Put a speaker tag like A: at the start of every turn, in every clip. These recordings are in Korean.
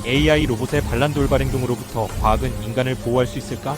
A: AI 로봇의 반란 돌발 행동으로부터 과학은 인간을 보호할 수 있을까?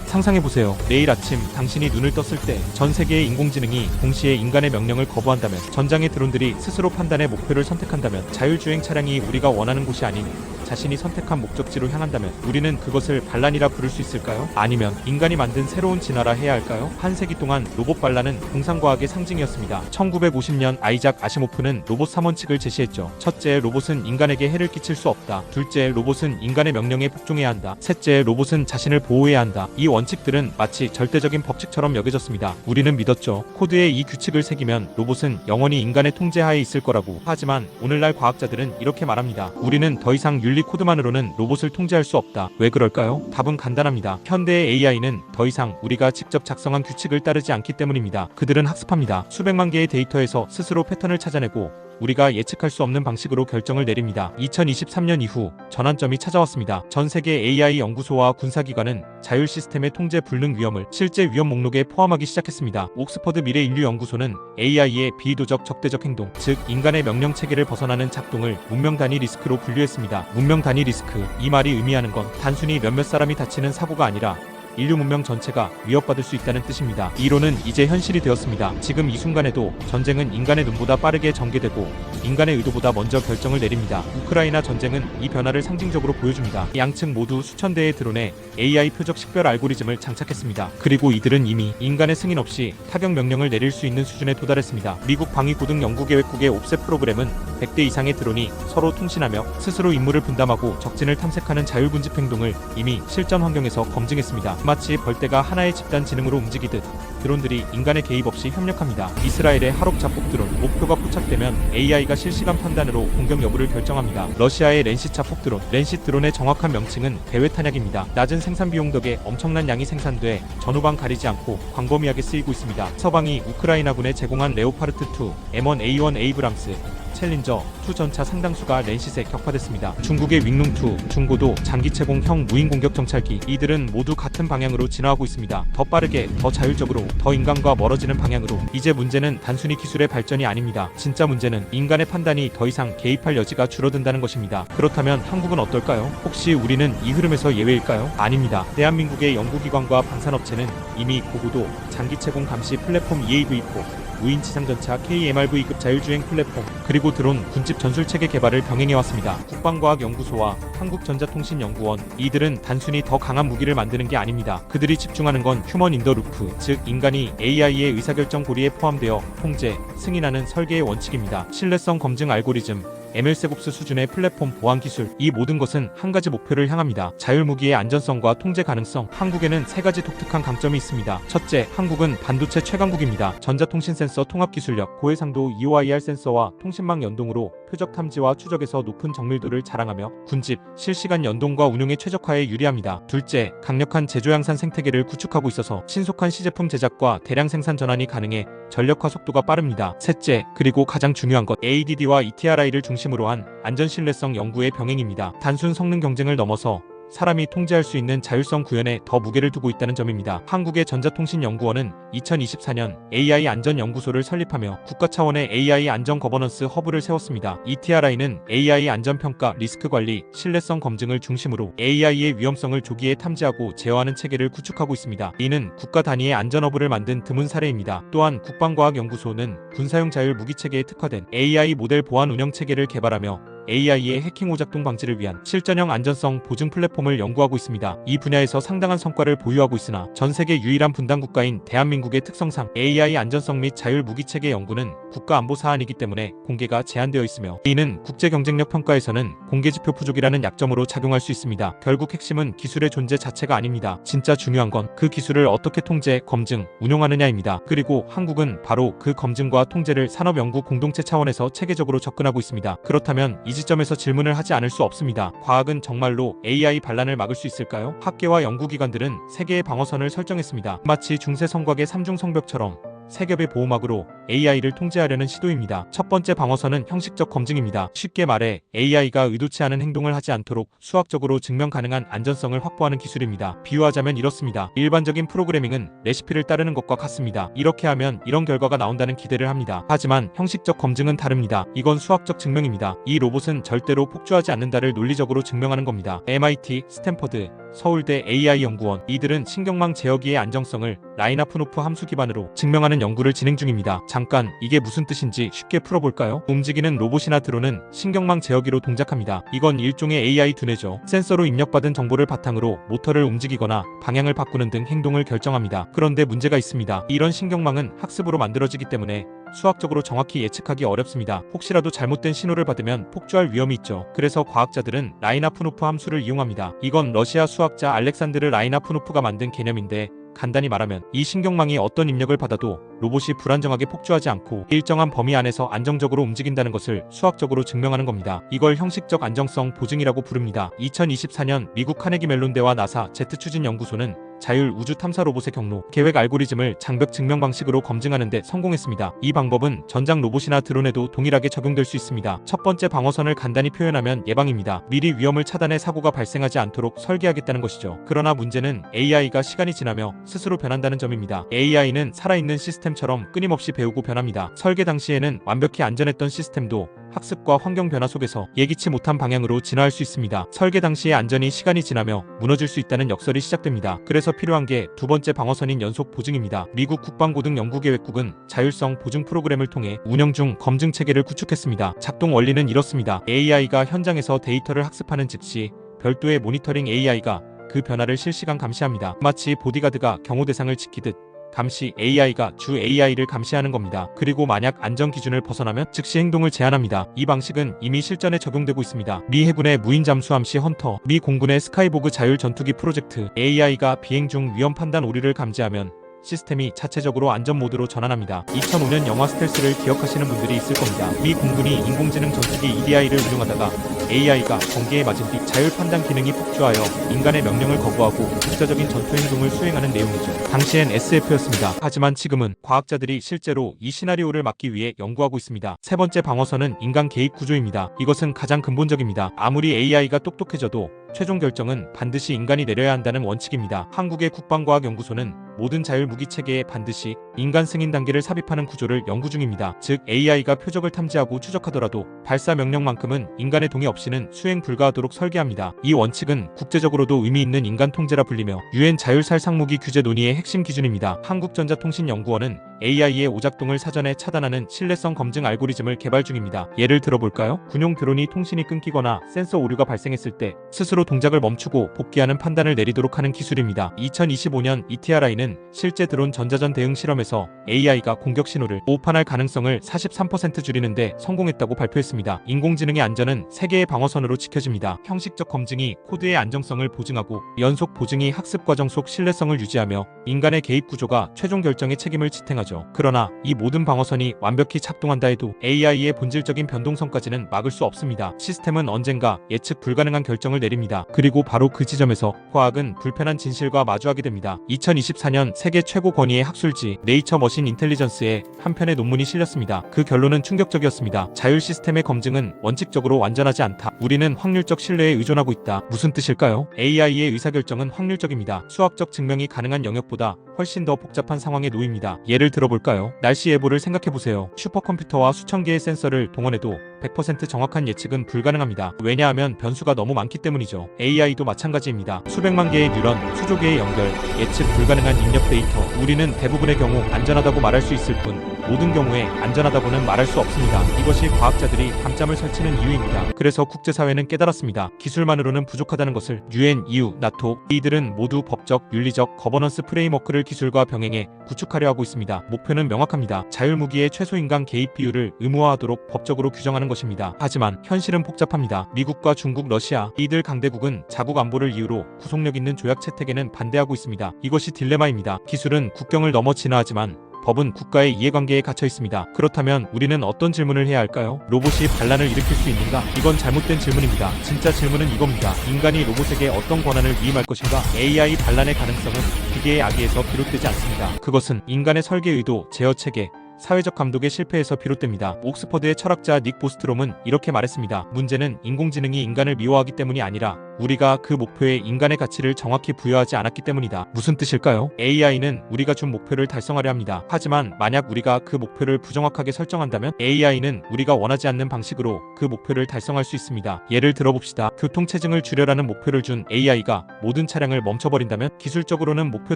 A: 상상해보세요. 내일 아침 당신이 눈을 떴을 때 전 세계의 인공지능이 동시에 인간의 명령을 거부한다면, 전장의 드론들이 스스로 판단해 목표를 선택한다면, 자율주행 차량이 우리가 원하는 곳이 아닌 자신이 선택한 목적지로 향한다면 우리는 그것을 반란이라 부를 수 있을까요? 아니면 인간이 만든 새로운 진화라 해야 할까요? 한 세기 동안 로봇 반란은 공상과학의 상징이었습니다. 1950년 아이작 아시모프는 로봇 3원칙을 제시했죠. 첫째, 로봇은 인간에게 해를 끼칠 수 없다. 둘째, 로봇은 인간의 명령에 복종해야 한다. 셋째, 로봇은 자신을 보호해야 한다. 이 원칙들은 마치 절대적인 법칙처럼 여겨졌습니다. 우리는 믿었죠. 코드에 이 규칙을 새기면 로봇은 영원히 인간의 통제하에 있을 거라고. 하지만 오늘날 과학자들은 이렇게 말합니다. 우리는 더 이상 윤리 코드만으로는 로봇을 통제할 수 없다. 왜 그럴까요? 답은 간단합니다. 현대의 AI는 더 이상 우리가 직접 작성한 규칙을 따르지 않기 때문입니다. 그들은 학습합니다. 수백만 개의 데이터에서 스스로 패턴을 찾아내고 우리가 예측할 수 없는 방식으로 결정을 내립니다. 2023년 이후 전환점이 찾아왔습니다. 전 세계 AI 연구소와 군사기관은 자율 시스템의 통제 불능 위험을 실제 위험 목록에 포함하기 시작했습니다. 옥스퍼드 미래인류연구소는 AI의 비이도적 적대적 행동, 즉 인간의 명령 체계를 벗어나는 작동을 문명 단위 리스크로 분류했습니다. 문명 단위 리스크, 이 말이 의미하는 건 단순히 몇몇 사람이 다치는 사고가 아니라 인류 문명 전체가 위협받을 수 있다는 뜻입니다. 이론은 이제 현실이 되었습니다. 지금 이 순간에도 전쟁은 인간의 눈보다 빠르게 전개되고 인간의 의도보다 먼저 결정을 내립니다. 우크라이나 전쟁은 이 변화를 상징적으로 보여줍니다. 양측 모두 수천 대의 드론에 AI 표적 식별 알고리즘을 장착했습니다. 그리고 이들은 이미 인간의 승인 없이 타격 명령을 내릴 수 있는 수준에 도달했습니다. 미국 방위고등연구계획국의 옵셋 프로그램은 100대 이상의 드론이 서로 통신하며 스스로 임무를 분담하고 적진을 탐색하는 자율군집 행동을 이미 실전 환경에서 검증했습니다. 마치 벌떼가 하나의 집단 지능으로 움직이듯 드론들이 인간의 개입 없이 협력합니다. 이스라엘의 하롭 자폭 드론, 목표가 포착되면 AI가 실시간 판단으로 공격 여부를 결정합니다. 러시아의 렌시 자폭 드론, 렌시 드론의 정확한 명칭은 대외 탄약입니다. 낮은 생산 비용 덕에 엄청난 양이 생산돼 전후방 가리지 않고 광범위하게 쓰이고 있습니다. 서방이 우크라이나군에 제공한 레오파르트2, M1A1 에이브람스, 챌린저 2 전차 상당수가 렌시스에 격파됐습니다. 중국의 윙룽2, 중고도 장기체공형 무인공격 정찰기, 이들은 모두 같은 방향으로 진화하고 있습니다. 더 빠르게, 더 자율적으로, 더 인간과 멀어지는 방향으로. 이제 문제는 단순히 기술의 발전이 아닙니다. 진짜 문제는 인간의 판단이 더 이상 개입할 여지가 줄어든다는 것입니다. 그렇다면 한국은 어떨까요? 혹시 우리는 이 흐름에서 예외일까요? 아닙니다. 대한민국의 연구기관과 방산업체는 이미 고고도 장기체공 감시 플랫폼 EAV4, 무인 지상전차 KMRV급 자율주행 플랫폼, 그리고 드론, 군집 전술체계 개발을 병행해왔습니다. 국방과학연구소와 한국전자통신연구원, 이들은 단순히 더 강한 무기를 만드는 게 아닙니다. 그들이 집중하는 건 휴먼 인더 루프, 즉 인간이 AI의 의사결정 고리에 포함되어 통제, 승인하는 설계의 원칙입니다. 신뢰성 검증 알고리즘, MLSecOps 수준의 플랫폼 보안 기술, 이 모든 것은 한 가지 목표를 향합니다. 자율무기의 안전성과 통제 가능성. 한국에는 세 가지 독특한 강점이 있습니다. 첫째, 한국은 반도체 최강국입니다. 전자통신 센서 통합 기술력, 고해상도 EOIR 센서와 통신망 연동으로 표적 탐지와 추적에서 높은 정밀도를 자랑하며 군집, 실시간 연동과 운용의 최적화에 유리합니다. 둘째, 강력한 제조양산 생태계를 구축하고 있어서 신속한 시제품 제작과 대량 생산 전환이 가능해 전력화 속도가 빠릅니다. 셋째, 그리고 가장 중요한 것, ADD와 ETRI를 중심으로 한 안전 신뢰성 연구의 병행입니다. 단순 성능 경쟁을 넘어서 사람이 통제할 수 있는 자율성 구현에 더 무게를 두고 있다는 점입니다. 한국의 전자통신연구원은 2024년 AI 안전연구소를 설립하며 국가 차원의 AI 안전 거버넌스 허브를 세웠습니다. ETRI는 AI 안전평가, 리스크 관리, 신뢰성 검증을 중심으로 AI의 위험성을 조기에 탐지하고 제어하는 체계를 구축하고 있습니다. 이는 국가 단위의 안전허브를 만든 드문 사례입니다. 또한 국방과학연구소는 군사용 자율 무기체계에 특화된 AI 모델 보안 운영 체계를 개발하며 AI의 해킹 오작동 방지를 위한 실전형 안전성 보증 플랫폼을 연구하고 있습니다. 이 분야에서 상당한 성과를 보유하고 있으나 전 세계 유일한 분단 국가인 대한민국의 특성상 AI 안전성 및 자율 무기체계 연구는 국가안보 사안이기 때문에 공개가 제한되어 있으며, 이는 국제 경쟁력 평가에서는 공개 지표 부족이라는 약점으로 작용할 수 있습니다. 결국 핵심은 기술의 존재 자체가 아닙니다. 진짜 중요한 건 그 기술을 어떻게 통제, 검증, 운용하느냐입니다. 그리고 한국은 바로 그 검증과 통제를 산업연구 공동체 차원에서 체계적으로 접근하고 있습니다. 그렇다면 이 지점에서 질문을 하지 않을 수 없습니다. 과학은 정말로 AI 반란을 막을 수 있을까요? 학계와 연구기관들은 세계의 방어선을 설정했습니다. 마치 중세 성곽의 삼중 성벽처럼 세 겹의 보호막으로 AI를 통제하려는 시도입니다. 첫 번째 방어선은 형식적 검증입니다. 쉽게 말해 AI가 의도치 않은 행동을 하지 않도록 수학적으로 증명 가능한 안전성을 확보하는 기술입니다. 비유하자면 이렇습니다. 일반적인 프로그래밍은 레시피를 따르는 것과 같습니다. 이렇게 하면 이런 결과가 나온다는 기대를 합니다. 하지만 형식적 검증은 다릅니다. 이건 수학적 증명입니다. 이 로봇은 절대로 폭주하지 않는다를 논리적으로 증명하는 겁니다. MIT, 스탠퍼드, 서울대 AI 연구원, 이들은 신경망 제어기의 안정성을 라인하프노프 함수 기반으로 증명하는 연구를 진행 중입니다. 잠깐, 이게 무슨 뜻인지 쉽게 풀어볼까요? 움직이는 로봇이나 드론은 신경망 제어기로 동작합니다. 이건 일종의 AI 두뇌죠. 센서로 입력받은 정보를 바탕으로 모터를 움직이거나 방향을 바꾸는 등 행동을 결정합니다. 그런데 문제가 있습니다. 이런 신경망은 학습으로 만들어지기 때문에 수학적으로 정확히 예측하기 어렵습니다. 혹시라도 잘못된 신호를 받으면 폭주할 위험이 있죠. 그래서 과학자들은 라인하프노프 함수를 이용합니다. 이건 러시아 수학자 알렉산드르 라인하프노프가 만든 개념인데, 간단히 말하면 이 신경망이 어떤 입력을 받아도 로봇이 불안정하게 폭주하지 않고 일정한 범위 안에서 안정적으로 움직인다는 것을 수학적으로 증명하는 겁니다. 이걸 형식적 안정성 보증이라고 부릅니다. 2024년 미국 카네기 멜론대와 나사 제트 추진 연구소는 자율 우주 탐사 로봇의 경로, 계획 알고리즘을 장벽 증명 방식으로 검증하는 데 성공했습니다. 이 방법은 전장 로봇이나 드론에도 동일하게 적용될 수 있습니다. 첫 번째 방어선을 간단히 표현하면 예방입니다. 미리 위험을 차단해 사고가 발생하지 않도록 설계하겠다는 것이죠. 그러나 문제는 AI가 시간이 지나며 스스로 변한다는 점입니다. AI는 살아있는 시스템처럼 끊임없이 배우고 변합니다. 설계 당시에는 완벽히 안전했던 시스템도 학습과 환경 변화 속에서 예기치 못한 방향으로 진화할 수 있습니다. 설계 당시의 안전이 시간이 지나며 무너질 수 있다는 역설이 시작됩니다. 그래서 필요한 게 두 번째 방어선인 연속 보증입니다. 미국 국방고등연구계획국은 자율성 보증 프로그램을 통해 운영 중 검증 체계를 구축했습니다. 작동 원리는 이렇습니다. AI가 현장에서 데이터를 학습하는 즉시 별도의 모니터링 AI가 그 변화를 실시간 감시합니다. 마치 보디가드가 경호 대상을 지키듯 감시 AI가 주 AI를 감시하는 겁니다. 그리고 만약 안전 기준을 벗어나면 즉시 행동을 제한합니다. 이 방식은 이미 실전에 적용되고 있습니다. 미 해군의 무인 잠수함 시 헌터, 미 공군의 스카이보그 자율 전투기 프로젝트, AI가 비행 중 위험 판단 오류를 감지하면 시스템이 자체적으로 안전 모드로 전환합니다. 2005년 영화 스텔스를 기억하시는 분들이 있을 겁니다. 미 공군이 인공지능 전투기 EDI를 운용하다가 AI가 번개에 맞은 뒤 자율 판단 기능이 폭주하여 인간의 명령을 거부하고 독자적인 전투 행동을 수행하는 내용이죠. 당시엔 SF였습니다. 하지만 지금은 과학자들이 실제로 이 시나리오를 막기 위해 연구하고 있습니다. 세 번째 방어선은 인간 개입 구조입니다. 이것은 가장 근본적입니다. 아무리 AI가 똑똑해져도 최종 결정은 반드시 인간이 내려야 한다는 원칙입니다. 한국의 국방과학연구소는 모든 자율무기 체계에 반드시 인간 승인 단계를 삽입하는 구조를 연구 중입니다. 즉 AI가 표적을 탐지하고 추적하더라도 발사 명령만큼은 인간의 동의 없이는 수행 불가하도록 설계합니다. 이 원칙은 국제적으로도 의미 있는 인간 통제라 불리며 유엔 자율살상무기 규제 논의의 핵심 기준입니다. 한국전자통신연구원은 AI의 오작동을 사전에 차단하는 신뢰성 검증 알고리즘을 개발 중입니다. 예를 들어볼까요? 군용 드론이 통신이 끊기거나 센서 오류가 발생했을 때 스스로 동작을 멈추고 복귀하는 판단을 내리도록 하는 기술입니다. 2025년 ETRI는 실제 드론 전자전 대응 실험에서 AI가 공격 신호를 오판할 가능성을 43% 줄이는데 성공했다고 발표했습니다. 인공지능의 안전은 세계의 방어선으로 지켜집니다. 형식적 검증이 코드의 안정성을 보증하고 연속 보증이 학습 과정 속 신뢰성을 유지하며 인간의 개입 구조가 최종 결정의 책임을 지탱하죠. 그러나 이 모든 방어선이 완벽히 작동한다 해도 AI의 본질적인 변동성까지는 막을 수 없습니다. 시스템은 언젠가 예측 불가능한 결정을 내립니다. 그리고 바로 그 지점에서 과학은 불편한 진실과 마주하게 됩니다. 2024년 세계 최고 권위의 학술지 네이처 머신 인텔리전스에 한 편의 논문이 실렸습니다. 그 결론은 충격적이었습니다. 자율 시스템의 검증은 원칙적으로 완전하지 않다. 우리는 확률적 신뢰에 의존하고 있다. 무슨 뜻일까요? AI의 의사결정은 확률적입니다. 수학적 증명이 가능한 영역보다 훨씬 더 복잡한 상황에 놓입니다. 예를 들어볼까요? 날씨 예보를 생각해보세요. 슈퍼컴퓨터와 수천 개의 센서를 동원해도 100% 정확한 예측은 불가능합니다. 왜냐하면 변수가 너무 많기 때문이죠. AI도 마찬가지입니다. 수백만 개의 뉴런, 수조 개의 연결, 예측 불가능한 입력 데이터. 우리는 대부분의 경우 안전하다고 말할 수 있을 뿐 모든 경우에 안전하다고는 말할 수 없습니다. 이것이 과학자들이 밤잠을 설치는 이유입니다. 그래서 국제사회는 깨달았습니다. 기술만으로는 부족하다는 것을. UN, EU, 나토 이들은 모두 법적, 윤리적, 거버넌스 프레임워크를 기술과 병행해 구축하려 하고 있습니다. 목표는 명확합니다. 자율무기의 최소인간 개입 비율을 의무화하도록 법적으로 규정하는 것입니다. 하지만 현실은 복잡합니다. 미국과 중국, 러시아 이들 강대국은 자국 안보를 이유로 구속력 있는 조약 채택에는 반대하고 있습니다. 이것이 딜레마입니다. 기술은 국경을 넘어 진화하지만 법은 국가의 이해관계에 갇혀 있습니다. 그렇다면 우리는 어떤 질문을 해야 할까요? 로봇이 반란을 일으킬 수 있는가? 이건 잘못된 질문입니다. 진짜 질문은 이겁니다. 인간이 로봇에게 어떤 권한을 위임할 것인가? AI 반란의 가능성은 기계의 악의에서 비롯되지 않습니다. 그것은 인간의 설계 의도, 제어 체계, 사회적 감독의 실패에서 비롯됩니다. 옥스퍼드의 철학자 닉 보스트롬은 이렇게 말했습니다. 문제는 인공지능이 인간을 미워하기 때문이 아니라 우리가 그 목표에 인간의 가치를 정확히 부여하지 않았기 때문이다. 무슨 뜻일까요? AI는 우리가 준 목표를 달성하려 합니다. 하지만 만약 우리가 그 목표를 부정확하게 설정한다면 AI는 우리가 원하지 않는 방식으로 그 목표를 달성할 수 있습니다. 예를 들어봅시다. 교통체증을 줄여라는 목표를 준 AI가 모든 차량을 멈춰버린다면 기술적으로는 목표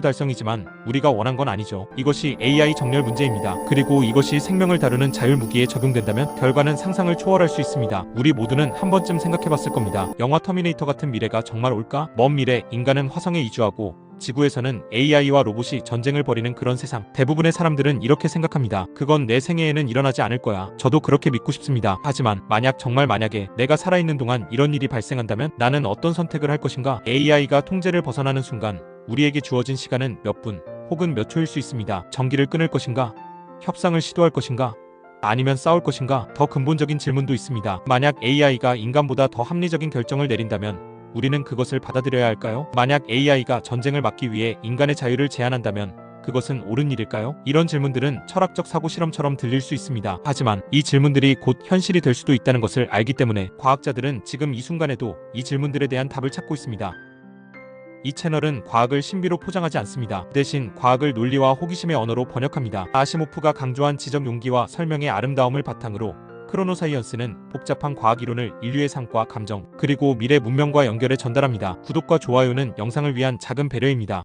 A: 달성이지만 우리가 원한 건 아니죠. 이것이 AI 정렬 문제입니다. 그리고 이것이 생명을 다루는 자율무기에 적용된다면 결과는 상상을 초월할 수 있습니다. 우리 모두는 한 번쯤 생각해봤을 겁니다. 영화 터미네이터 같은 미래가 정말 올까? 먼 미래 인간은 화성에 이주하고 지구에서는 AI와 로봇이 전쟁을 벌이는 그런 세상. 대부분의 사람들은 이렇게 생각합니다. 그건 내 생애에는 일어나지 않을 거야. 저도 그렇게 믿고 싶습니다. 하지만 만약에 내가 살아있는 동안 이런 일이 발생한다면 나는 어떤 선택을 할 것인가? AI가 통제를 벗어나는 순간 우리에게 주어진 시간은 몇 분 혹은 몇 초일 수 있습니다. 전기를 끊을 것인가? 협상을 시도할 것인가? 아니면 싸울 것인가? 더 근본적인 질문도 있습니다. 만약 AI가 인간보다 더 합리적인 결정을 내린다면 우리는 그것을 받아들여야 할까요? 만약 AI가 전쟁을 막기 위해 인간의 자유를 제한한다면 그것은 옳은 일일까요? 이런 질문들은 철학적 사고 실험처럼 들릴 수 있습니다. 하지만 이 질문들이 곧 현실이 될 수도 있다는 것을 알기 때문에 과학자들은 지금 이 순간에도 이 질문들에 대한 답을 찾고 있습니다. 이 채널은 과학을 신비로 포장하지 않습니다. 대신 과학을 논리와 호기심의 언어로 번역합니다. 아시모프가 강조한 지적 용기와 설명의 아름다움을 바탕으로 크로노사이언스는 복잡한 과학 이론을 인류의 삶과 감정, 그리고 미래 문명과 연결해 전달합니다. 구독과 좋아요는 영상을 위한 작은 배려입니다.